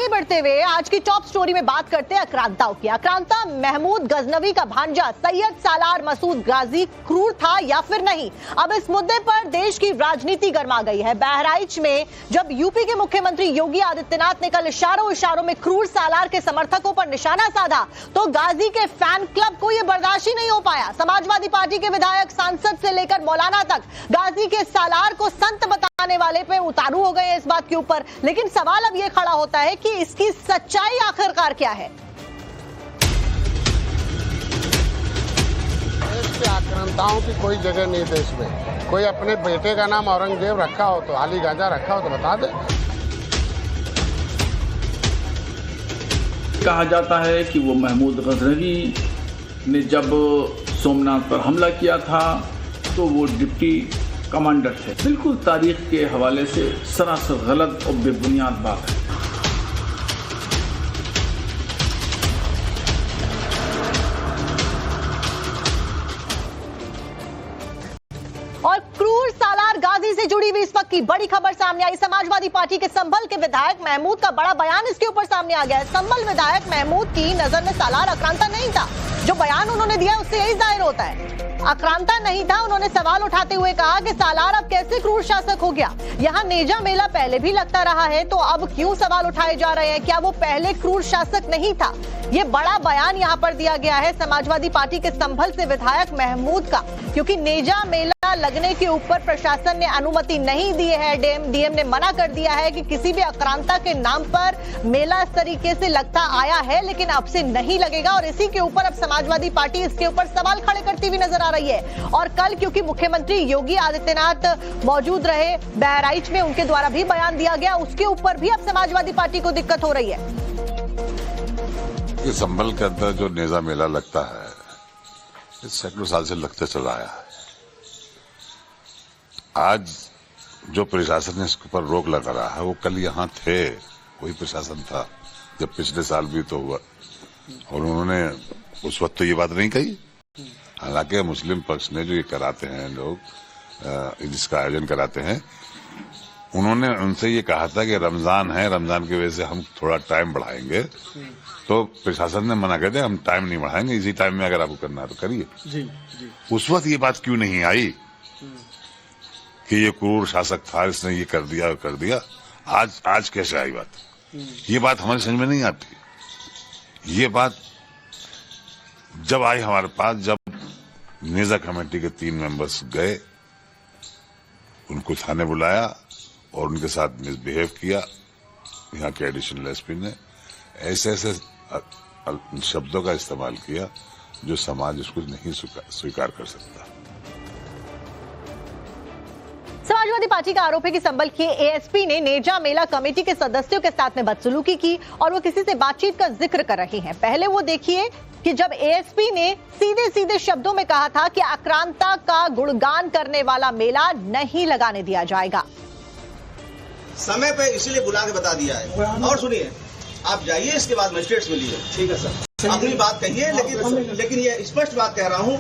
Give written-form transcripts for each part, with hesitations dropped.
आगे बढ़ते हुए आज की टॉप स्टोरी में बात करते हैं आक्रांताओं की। आक्रांता महमूद गजनवी का भांजा सैयद सालार मसूद गाजी क्रूर था या फिर नहीं, अब इस मुद्दे पर देश की राजनीति गर्मा गई है। बहराइच में जब यूपी के मुख्यमंत्री योगी आदित्यनाथ ने कल इशारों में क्रूर सालार के समर्थकों पर निशाना साधा तो गाजी के फैन क्लब को यह बर्दाश्त ही नहीं हो पाया। समाजवादी पार्टी के विधायक, सांसद से लेकर मौलाना तक गाजी के सालार को संत बताने वाले पे उतारू हो गए हैं इस बात के ऊपर। लेकिन सवाल अब यह खड़ा होता है कि इसकी सच्चाई आखिरकार क्या है। देश के आक्रांताओं की कोई जगह नहीं देश में। कोई अपने बेटे का नाम औरंगजेब रखा हो तो, अली गांजा रखा हो तो बता दे। कहा जाता है कि वो महमूद गजनवी ने जब सोमनाथ पर हमला किया था तो वो डिप्टी कमांडर थे। बिल्कुल तारीख के हवाले से सरासर गलत और बेबुनियाद बात है। और क्रूर सालार गाजी से जुड़ी हुई इस वक्त की बड़ी खबर सामने आई। समाजवादी पार्टी के संभल के विधायक महमूद का बड़ा बयान इसके ऊपर सामने आ गया है। संभल विधायक महमूद की नजर में सालार आक्रांता नहीं था। जो बयान उन्होंने दिया उससे यही जाहिर होता है आक्रांता नहीं था। उन्होंने सवाल उठाते हुए कहा कि सालार अब कैसे क्रूर शासक हो गया। यहाँ नेजा मेला पहले भी लगता रहा है तो अब क्यों सवाल उठाए जा रहे हैं, क्या वो पहले क्रूर शासक नहीं था। ये बड़ा बयान यहाँ पर दिया गया है समाजवादी पार्टी के संभल से विधायक महमूद का, क्योंकि नेजा मेला लगने के ऊपर प्रशासन ने अनुमति नहीं दी है। डीएम ने मना कर दिया है कि किसी भी आक्रांता के नाम पर मेला इस तरीके से लगता आया है लेकिन अब से नहीं लगेगा। और इसी के ऊपर अब समाजवादी पार्टी इसके ऊपर सवाल खड़े करती हुई नजर आ रही है। और कल क्योंकि मुख्यमंत्री योगी आदित्यनाथ मौजूद रहे बहराइच में, उनके द्वारा भी बयान दिया गया, उसके ऊपर भी अब समाजवादी पार्टी को दिक्कत हो रही है। ये संभल के अंदर जो नेजा मेला लगता है इस सैकड़ों साल से लगता चला आया है। आज जो प्रशासन ने इसके ऊपर रोक लगा रहा है वो कल यहाँ थे, वही प्रशासन था जब पिछले साल भी तो हुआ और उन्होंने उस वक्त तो ये बात नहीं कही। हालांकि मुस्लिम पक्ष ने जो ये कराते हैं लोग जिसका आयोजन कराते हैं, उन्होंने उनसे ये कहा था कि रमजान है, रमजान की वजह से हम थोड़ा टाइम बढ़ाएंगे, तो प्रशासन ने मना कर दिया हम टाइम नहीं बढ़ाएंगे, इसी टाइम में अगर आपको करना है तो करिए। जी। उस वक्त ये बात क्यों नहीं आई कि ये क्रूर शासक था, इसने ये कर दिया। आज कैसे आई बात? ये बात हमारे समझ में नहीं आती। ये बात जब आई हमारे पास, जब नेजा कमेटी के 3 मेंबर्स गए, उनको थाने बुलाया और उनके साथ मिसबिहेव किया यहाँ के एडिशनल एसपी ने, ऐसे शब्दों का इस्तेमाल किया जो समाज उसको नहीं स्वीकार कर सकता। समाजवादी पार्टी का आरोप है कि संभल के एएसपी ने नेजा मेला कमेटी के सदस्यों के साथ में बदसलूकी की और वो किसी से बातचीत का जिक्र कर रही हैं। पहले वो देखिए कि जब एएसपी ने सीधे शब्दों में कहा था कि आक्रांता का गुणगान करने वाला मेला नहीं लगाने दिया जाएगा। समय पे इसीलिए बुला के बता दिया है। और सुनिए, आप जाइए, इसके बाद मजिस्ट्रेट से मिलिए। ठीक है सर, अपनी बात कहिए, लेकिन ये स्पष्ट बात कह रहा हूँ,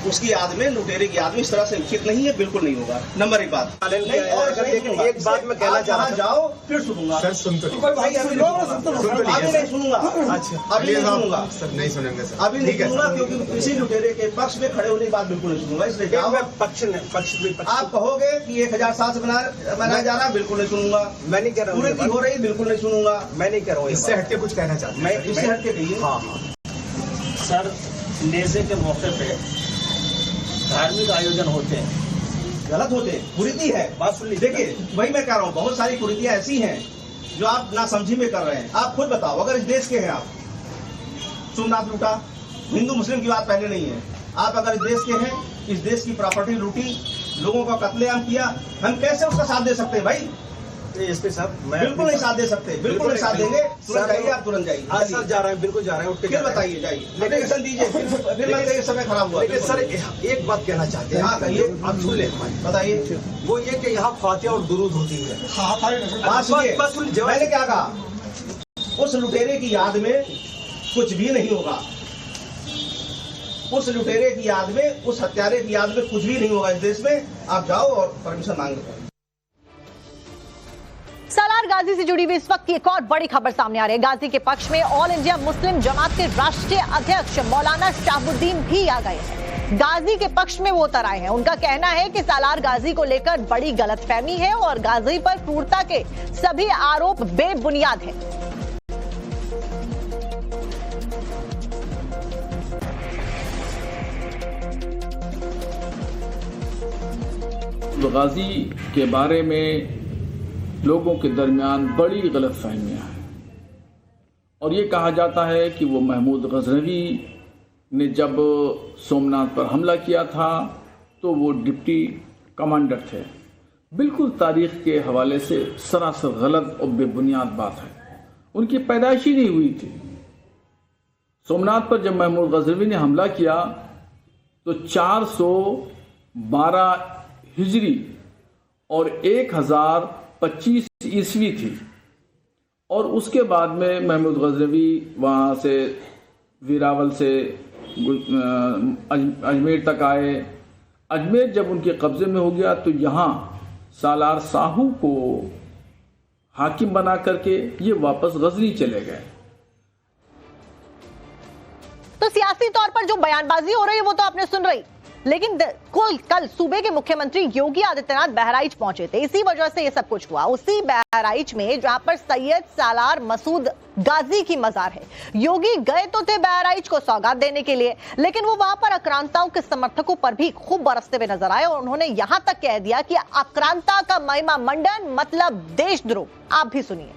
उसकी याद में, लुटेरे की याद में इस तरह से लिखित नहीं है, बिल्कुल नहीं होगा। नंबर 1 बात। लेकिन एक बात मैं कहना चाह रहा हूं, जाओ फिर सुनूंगा। सर सुन तो अभी नहीं सुनूंगा। अच्छा, अभी नहीं सुनूंगा सर, नहीं सुनेंगे सर, अभी नहीं सुनूंगा, क्योंकि किसी लुटेरे के पक्ष में खड़े होने की बात बिल्कुल नहीं सुनूंगा। इसलिए जाओ, पक्ष आप कहोगे कि 1007 से बनाया जा रहा है, बिल्कुल नहीं सुनूंगा। मैं नहीं कह रहा हूँ हो रही, बिल्कुल नहीं सुनूंगा। मैं नहीं कह रहा हूँ, इससे हटके कुछ कहना चाहता हूँ। मैं इससे हटके कहिए। हाँ सर, नेजे के मौके पे धार्मिक आयोजन होते हैं, गलत होते हैं, कुरीति है। बात सुन लीजिए, देखिए वही मैं कह रहा हूँ, बहुत सारी कुरीतियां ऐसी हैं जो आप नासमझी में कर रहे हैं। आप खुद बताओ, अगर इस देश के हैं आप, सोमनाथ लूटा, हिंदू मुस्लिम की बात पहले नहीं है, आप अगर इस देश के हैं, इस देश की प्रॉपर्टी लूटी, लोगों का कत्लेआम किया, हम कैसे उसका साथ दे सकते हैं भाई? एसपी साहब, बिल्कुल नहीं साथ दे सकते, बिल्कुल नहीं साथ देंगे। तुरंत जाइए, आप तुरंत जाइए। हाँ सर, जा रहे हैं, बिल्कुल जा रहे हैं। फिर बताइए, जाइए, एप्लीकेशन दीजिए। फिर समय खराब हुआ। लेकिन सर एक बात कहना चाहते हैं। हाँ कहिए, आप सुन ले हमारी, बताइए। वो ये कि यहाँ फातिहा और दुरूद होती है। मैंने क्या कहा? उस लुटेरे की याद में कुछ भी नहीं होगा। उस लुटेरे की याद में, उस हत्यारे की याद में कुछ भी नहीं होगा इस देश में। आप जाओ और परमिशन मांगो। सालार सालार गाजी से जुड़ी हुई इस वक्त की एक और बड़ी खबर सामने आ रही है। गाजी के पक्ष में ऑल इंडिया मुस्लिम जमात के राष्ट्रीय अध्यक्ष मौलाना शहाबुद्दीन भी आ गए हैं। गाजी के पक्ष में वो उतर आए हैं। उनका कहना है कि सालार गाजी को लेकर बड़ी गलतफहमी है और गाजी पर क्रूरता के सभी आरोप बेबुनियाद हैं। गाजी के बारे में लोगों के दरमियान बड़ी गलतफहमियां हैं और ये कहा जाता है कि वो महमूद गजनवी ने जब सोमनाथ पर हमला किया था तो वो डिप्टी कमांडर थे। बिल्कुल तारीख के हवाले से सरासर गलत और बेबुनियाद बात है। उनकी पैदाइश ही नहीं हुई थी। सोमनाथ पर जब महमूद गजनवी ने हमला किया तो 412 हिजरी और 1025 ईस्वी थी और उसके बाद में महमूद गजनवी वहाँ से वीरावल से अजमेर तक आए। अजमेर जब उनके कब्जे में हो गया तो यहाँ सालार साहू को हाकिम बना करके ये वापस गजनी चले गए। तो सियासी तौर पर जो बयानबाजी हो रही है वो तो आपने सुन रही, लेकिन कल सूबे के मुख्यमंत्री योगी आदित्यनाथ बहराइच पहुंचे थे। इसी वजह से ये सब कुछ हुआ। उसी बहराइच में जहां पर सैयद सालार मसूद गाजी की मजार है। योगी गए तो थे बहराइच को सौगात देने के लिए, लेकिन वो वहां पर आक्रांताओं के समर्थकों पर भी खूब बरसते हुए नजर आए और उन्होंने यहां तक कह दिया कि आक्रांता का महिमा मंडन मतलब देशद्रोह। आप भी सुनिए।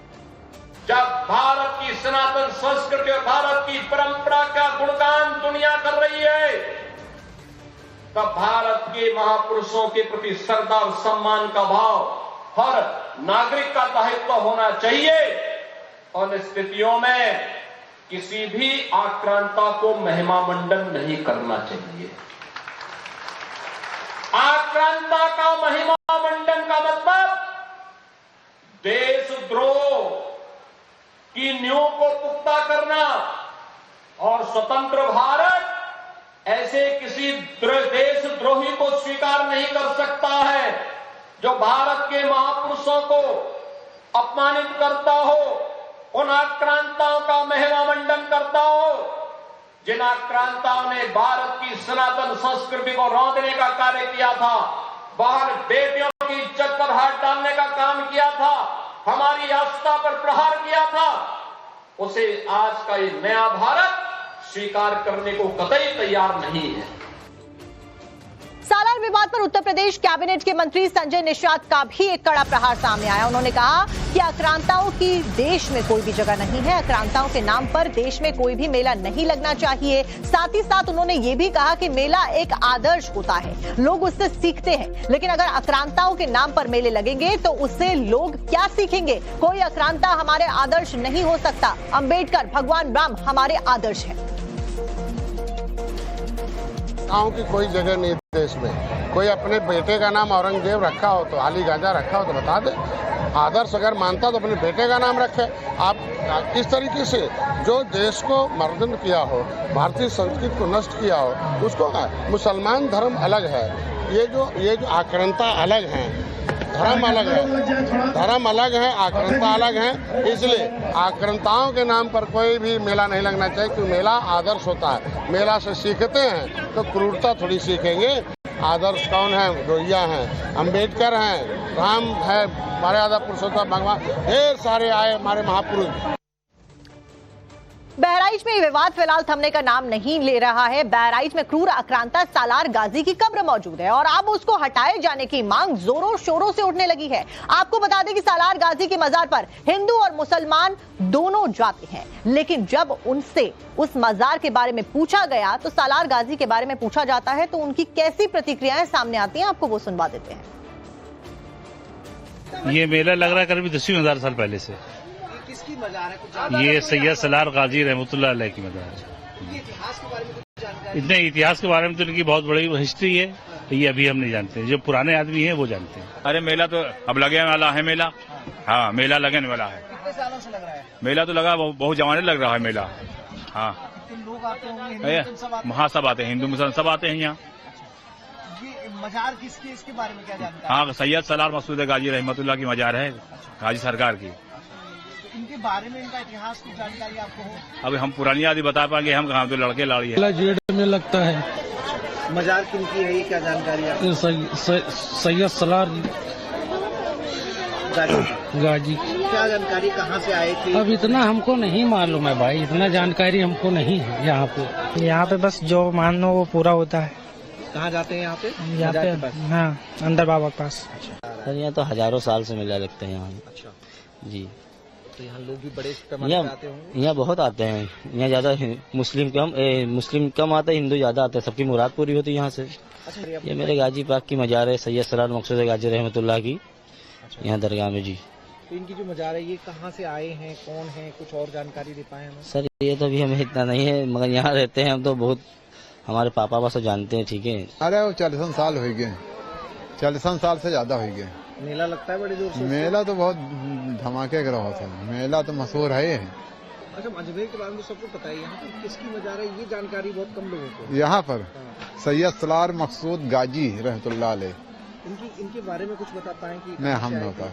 जब भारत की सनातन संस्कृति और भारत की परंपरा का गुणगान दुनिया कर रही है, तब भारत के महापुरुषों के प्रति श्रद्धा और सम्मान का भाव हर नागरिक का दायित्व होना चाहिए और इन स्थितियों में किसी भी आक्रांता को महिमा मंडन नहीं करना चाहिए। आक्रांता का महिमा मंडन का मतलब देशद्रोह की नींव को पुख्ता करना और स्वतंत्र भारत ऐसे किसी देशद्रोही को स्वीकार नहीं कर सकता है जो भारत के महापुरुषों को अपमानित करता हो, उन आक्रांताओं का महिमा मंडन करता हो जिन आक्रांताओं ने भारत की सनातन संस्कृति को रौंदने का कार्य किया था, बाहर बेटियों की इज्जत पर हाथ डालने का काम किया था, हमारी आस्था पर प्रहार किया था, उसे आज का ये नया भारत स्वीकार करने को कतई तैयार नहीं है। सालार विवाद पर उत्तर प्रदेश कैबिनेट के मंत्री संजय निषाद का भी एक कड़ा प्रहार सामने आया। उन्होंने कहा कि आक्रांताओं की देश में कोई भी जगह नहीं है। आक्रांताओं के नाम पर देश में कोई भी मेला नहीं लगना चाहिए। साथ ही साथ उन्होंने ये भी कहा कि मेला एक आदर्श होता है, लोग उससे सीखते हैं, लेकिन अगर आक्रांताओं के नाम पर मेले लगेंगे तो उससे लोग क्या सीखेंगे। कोई आक्रांता हमारे आदर्श नहीं हो सकता। अंबेडकर, भगवान राम हमारे आदर्श हैं। गाँव की कोई जगह नहीं देश में। कोई अपने बेटे का नाम औरंगजेब रखा हो तो अली गाजा रखा हो तो बता दे। आदर्श अगर मानता तो अपने बेटे का नाम रखे। आप इस तरीके से जो देश को मर्दन किया हो, भारतीय संस्कृति को नष्ट किया हो, उसको मुसलमान धर्म अलग है, ये जो आक्रांता अलग हैं, धर्म अलग है, आक्रांता अलग है। इसलिए आक्रांताओं के नाम पर कोई भी मेला नहीं लगना चाहिए, क्योंकि मेला आदर्श होता है। मेला से सीखते हैं तो क्रूरता थोड़ी सीखेंगे। आदर्श कौन है? रोहिया हैं, अंबेडकर हैं, राम है, मर्यादा पुरुषोत्तम भगवान, ढेर सारे आए हमारे महापुरुष। बहराइच में विवाद फिलहाल थमने का नाम नहीं ले रहा है। बहराइच में क्रूर आक्रांता सालार गाजी की कब्र मौजूद है और अब उसको हटाए जाने की मांग जोरों शोरों से उठने लगी है। आपको बता दें कि सालार गाजी की मजार पर हिंदू और मुसलमान दोनों जाते हैं, लेकिन जब उनसे उस मजार के बारे में पूछा गया तो सालार गाजी के बारे में पूछा जाता है तो उनकी कैसी प्रतिक्रियाएं सामने आती हैं, आपको वो सुनवा देते हैं। ये मेला लग रहा है करीब 10,000 साल पहले से। किसकी मजार है? कुछ ये सैयद सालार गाजी रहमतुल्लाह अलैह की मजार है। इतिहास के बारे में कुछ जानकारी? इतने इतिहास के बारे में तो इनकी बहुत बड़ी हिस्ट्री है, ये अभी हम नहीं जानते। जो पुराने आदमी हैं वो जानते हैं। अरे मेला तो अब लगने वाला है। मेला, हाँ मेला लगने वाला है। कितने सालों से लग रहा है? मेला तो लगा बहुत जमाने लग रहा है मेला। हाँ लोग आते होंगे, वहाँ सब आते हैं, हिंदू मुसलमान सब आते हैं यहाँ। ये मजार किसकी, इसके बारे में क्या जानकारी? हाँ, सैयद सलार मकसूद गाजी रहमतुल्लाह की मजार है, गाजी सरकार की। इनके बारे में, इनका इतिहास की जानकारी आपको हो? अब हम पुरानी आदि बता पाएंगे, हम कहाँ तो लड़के लाड़ी है। जेड में लगता है। मजार किनकी है, ये क्या जानकारी है? सैयद सलार गाजी। क्या जानकारी, कहाँ से आए थे? अब इतना हमको नहीं मालूम है भाई, इतना जानकारी हमको नहीं है। यहाँ पे बस जो मान लो वो पूरा होता है। कहाँ जाते हैं यहाँ पे? यहाँ पे हाँ, अंदर बाबा के पास। सर यहाँ तो हजारों साल से मेला लगते हैं यहाँ। अच्छा जी। तो यहाँ लोग भी बड़े पैमाने पे आते होंगे? यहाँ बहुत आते हैं। यहाँ ज्यादा मुस्लिम कम आते हैं, हिंदू ज्यादा आते हैं। सबकी मुराद पूरी होती है यहाँ से। अच्छा, ये मेरे गाजी पाक की मजार है, सैयद सलार मकसूद गाजी रहमतुल्लाह की, यहाँ दरगाह में। जी। तो इनकी जो मजार है, ये कहाँ से आए हैं, कौन है, कुछ और जानकारी दे पाए हमें? सर ये तो अभी हमें इतना नहीं है, मगर यहाँ रहते हैं हम तो बहुत, हमारे पापा बस जानते हैं। ठीक है। अरे वो 40 साल हो गए, 40 साल से ज्यादा हो गए। मेला लगता है बड़े जोर से? मेला तो बहुत धमाके का रहा था, मेला तो मशहूर है। अच्छा, अजमेर के बारे में सबको पता है, यहाँ पर किसकी मजार है ये जानकारी बहुत कम लोगों को। यहाँ पर सैयद सलार मकसूद गाजी रहमतुल्लाह अलैह। इनके बारे में कुछ बता पाए कि नहीं, हम नहीं बता।